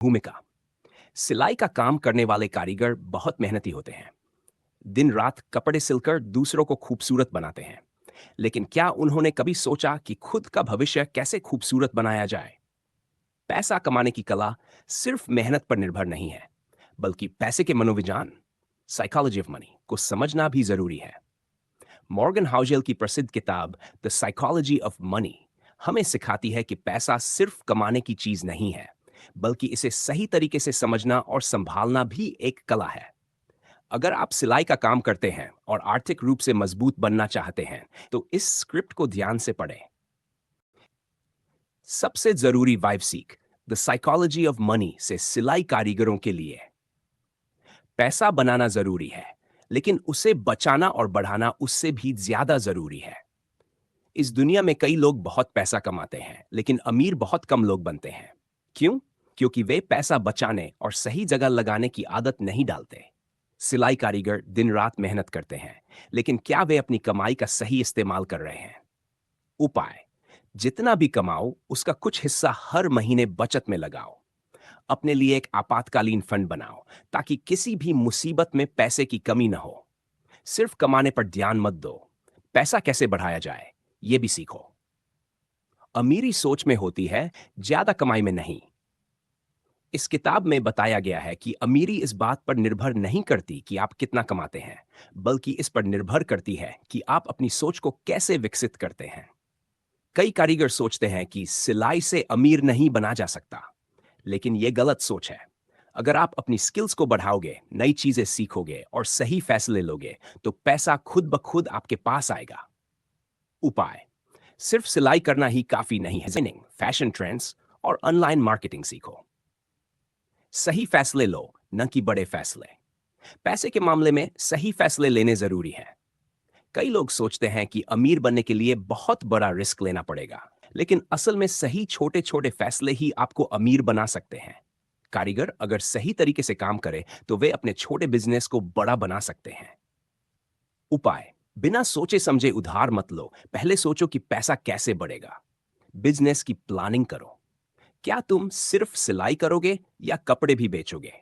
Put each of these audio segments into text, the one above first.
भूमिका। सिलाई का काम करने वाले कारीगर बहुत मेहनती होते हैं। दिन रात कपड़े सिलकर दूसरों को खूबसूरत बनाते हैं। लेकिन क्या उन्होंने कभी सोचा कि खुद का भविष्य कैसे खूबसूरत बनाया जाए? पैसा कमाने की कला सिर्फ मेहनत पर निर्भर नहीं है, बल्कि पैसे के मनोविज्ञान, साइकोलॉजी ऑफ मनी को समझना भी जरूरी है। मॉर्गन हाउजेल की प्रसिद्ध किताब द साइकोलॉजी ऑफ मनी हमें सिखाती है कि पैसा सिर्फ कमाने की चीज नहीं है, बल्कि इसे सही तरीके से समझना और संभालना भी एक कला है। अगर आप सिलाई का काम करते हैं और आर्थिक रूप से मजबूत बनना चाहते हैं, तो इस स्क्रिप्ट को ध्यान से पढ़ें। सबसे जरूरी वाइव सीख, द साइकोलॉजी ऑफ मनी से सिलाई कारीगरों के लिए। पैसा बनाना जरूरी है, लेकिन उसे बचाना और बढ़ाना उससे भी ज्यादा जरूरी है। इस दुनिया में कई लोग बहुत पैसा कमाते हैं, लेकिन अमीर बहुत कम लोग बनते हैं। क्यों? क्योंकि वे पैसा बचाने और सही जगह लगाने की आदत नहीं डालते। सिलाई कारीगर दिन रात मेहनत करते हैं, लेकिन क्या वे अपनी कमाई का सही इस्तेमाल कर रहे हैं? उपाय: जितना भी कमाओ, उसका कुछ हिस्सा हर महीने बचत में लगाओ। अपने लिए एक आपातकालीन फंड बनाओ, ताकि किसी भी मुसीबत में पैसे की कमी न हो। सिर्फ कमाने पर ध्यान मत दो, पैसा कैसे बढ़ाया जाए, यह भी सीखो। अमीरी सोच में होती है, ज्यादा कमाई में नहीं। इस किताब में बताया गया है कि अमीरी इस बात पर निर्भर नहीं करती कि आप कितना कमाते हैं, बल्कि इस पर निर्भर करती है कि आप अपनी सोच को कैसे विकसित करते हैं। कई कारीगर सोचते हैं कि सिलाई से अमीर नहीं बना जा सकता, लेकिन यह गलत सोच है। अगर आप अपनी स्किल्स को बढ़ाओगे, नई चीजें सीखोगे और सही फैसले लोगे, तो पैसा खुद ब खुद आपके पास आएगा। उपाय: सिर्फ सिलाई करना ही काफी नहीं है। डिजाइनिंग, फैशन ट्रेंड्स और ऑनलाइन मार्केटिंग सीखो। सही फैसले लो, न कि बड़े फैसले। पैसे के मामले में सही फैसले लेने जरूरी है। कई लोग सोचते हैं कि अमीर बनने के लिए बहुत बड़ा रिस्क लेना पड़ेगा, लेकिन असल में सही छोटे छोटे फैसले ही आपको अमीर बना सकते हैं। कारीगर अगर सही तरीके से काम करे, तो वे अपने छोटे बिजनेस को बड़ा बना सकते हैं। उपाय: बिना सोचे समझे उधार मत लो, पहले सोचो कि पैसा कैसे बढ़ेगा। बिजनेस की प्लानिंग करो। क्या तुम सिर्फ सिलाई करोगे या कपड़े भी बेचोगे?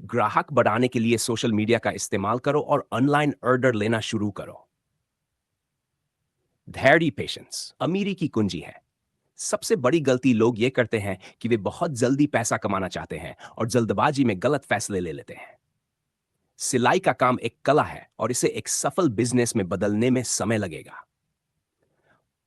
ग्राहक बढ़ाने के लिए सोशल मीडिया का इस्तेमाल करो और ऑनलाइन ऑर्डर लेना शुरू करो। धैर्य, पेशेंस अमीरी की कुंजी है। सबसे बड़ी गलती लोग ये करते हैं कि वे बहुत जल्दी पैसा कमाना चाहते हैं और जल्दबाजी में गलत फैसले ले लेते हैं। सिलाई का काम एक कला है और इसे एक सफल बिजनेस में बदलने में समय लगेगा।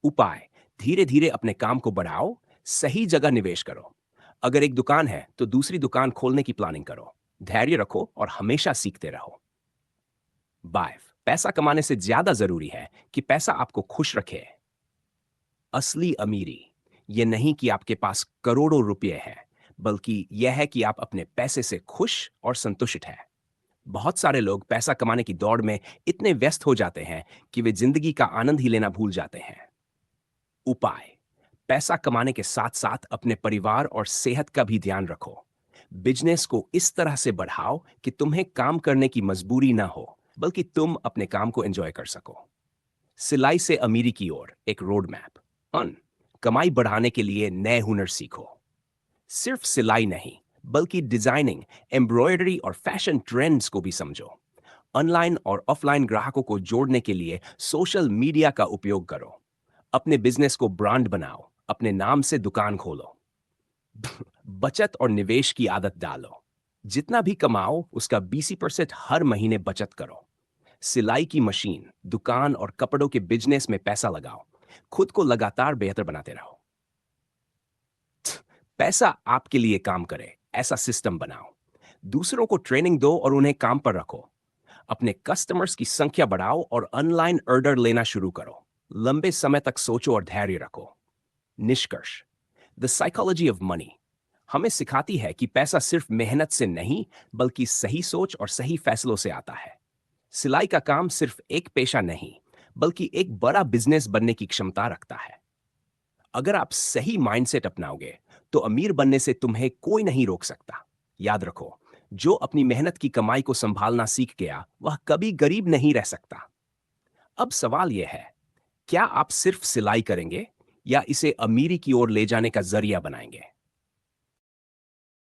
उपाय: धीरे धीरे अपने काम को बढ़ाओ, सही जगह निवेश करो। अगर एक दुकान है, तो दूसरी दुकान खोलने की प्लानिंग करो। धैर्य रखो और हमेशा सीखते रहो। बाय, पैसा कमाने से ज्यादा जरूरी है कि पैसा आपको खुश रखे। असली अमीरी यह नहीं कि आपके पास करोड़ों रुपए हैं, बल्कि यह है कि आप अपने पैसे से खुश और संतुष्ट हैं। बहुत सारे लोग पैसा कमाने की दौड़ में इतने व्यस्त हो जाते हैं कि वे जिंदगी का आनंद ही लेना भूल जाते हैं। उपाय: पैसा कमाने के साथ साथ अपने परिवार और सेहत का भी ध्यान रखो। बिजनेस को इस तरह से बढ़ाओ कि तुम्हें काम करने की मजबूरी ना हो, बल्कि तुम अपने काम को एंजॉय कर सको। सिलाई से अमीरी की ओर एक रोड मैप। कमाई बढ़ाने के लिए नए हुनर सीखो। सिर्फ सिलाई नहीं, बल्कि डिजाइनिंग, एम्ब्रॉयडरी और फैशन ट्रेंड्स को भी समझो। ऑनलाइन और ऑफलाइन ग्राहकों को जोड़ने के लिए सोशल मीडिया का उपयोग करो। अपने बिजनेस को ब्रांड बनाओ, अपने नाम से दुकान खोलो। बचत और निवेश की आदत डालो। जितना भी कमाओ, उसका 20% हर महीने बचत करो। सिलाई की मशीन, दुकान और कपड़ों के बिजनेस में पैसा लगाओ। खुद को लगातार बेहतर बनाते रहो। पैसा आपके लिए काम करे, ऐसा सिस्टम बनाओ। दूसरों को ट्रेनिंग दो और उन्हें काम पर रखो। अपने कस्टमर्स की संख्या बढ़ाओ और ऑनलाइन ऑर्डर लेना शुरू करो। लंबे समय तक सोचो और धैर्य रखो। निष्कर्ष: द साइकोलॉजी ऑफ मनी हमें सिखाती है कि पैसा सिर्फ मेहनत से नहीं, बल्कि सही सोच और सही फैसलों से आता है। सिलाई का काम सिर्फ एक पेशा नहीं, बल्कि एक बड़ा बिजनेस बनने की क्षमता रखता है। अगर आप सही माइंडसेट अपनाओगे, तो अमीर बनने से तुम्हें कोई नहीं रोक सकता। याद रखो, जो अपनी मेहनत की कमाई को संभालना सीख गया, वह कभी गरीब नहीं रह सकता। अब सवाल यह है, क्या आप सिर्फ सिलाई करेंगे या इसे अमीरी की ओर ले जाने का जरिया बनाएंगे?